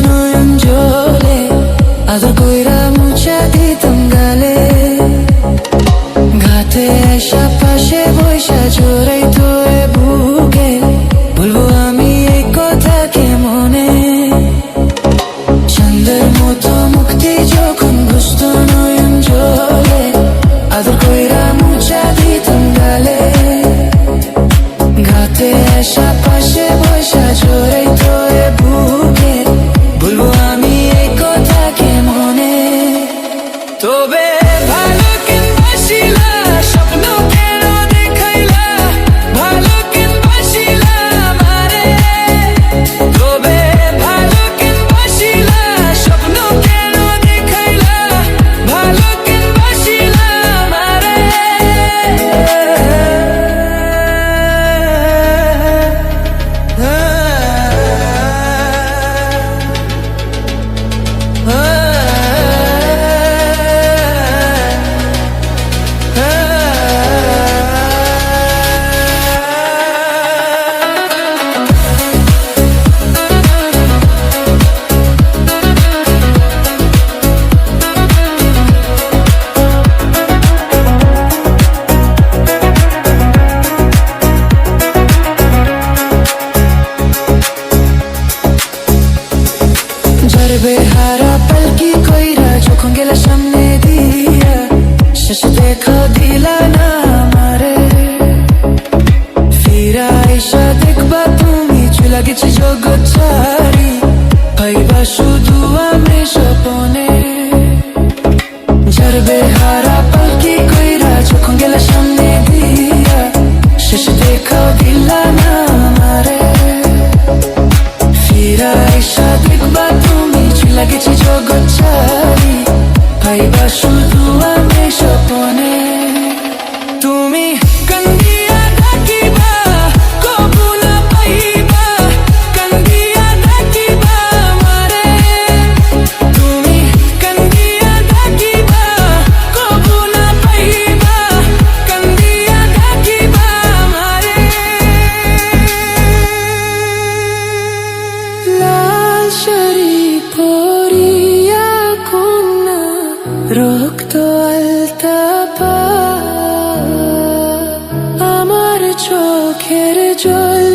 নয়ন জলে আদর কইরা মুছা দিতাম গালে ঘাটে এসা পাশে বৈশা জোরাই তো এ বুকে বলবো আমি এই কথা কে মনে চাঁদের মতো মুক্তি যখন ঘুষত নয়ন জলে আদর কইরা মুছা দিতাম গালে ঘাটে এসা পাশে বৈশা জোরাই তো এ বুকে বলবো আমি এই কথা কে মনে তবে ভালো কেন বাসিলা স্বপ্ন কেন দেখাইলা ভালো কেন বাসিলা আমারে তবে ভালো কেন বাসিলা স্বপ্ন কেন দেখাইলা ভালো কেন বাসিলা আমারে বেহারা পালকি কইরা যখন গেলা সামনে দিয়া শেষ দেখা দিলা না আমারে ফিরা আইসা দেখবা তুমি চুলা গেছি জগৎ ছাড়ি পাইবা শুধু আমি স্বপনে যার বেহারা পালকি কইরা যখন গেলা সামনে দিয়া শেষ দেখা দিলা না আমারে ফিরা আইসা দেখবা তুমি লাগেছি জগৎ ছাড়ি পাইবা শুধু আমি স্বপনে তুমি কান্দিয়া ডাকিবা কবু না পাইবা কান্দিয়া ডাকিবা আমারে তুমি কান্দিয়া ডাকিবা কবু না পাইবা কান্দিয়া ডাকিবা আমারে লাল শাড়ি পরিয়া কন্যা রক্ত আলতা পা আমার চোখের জল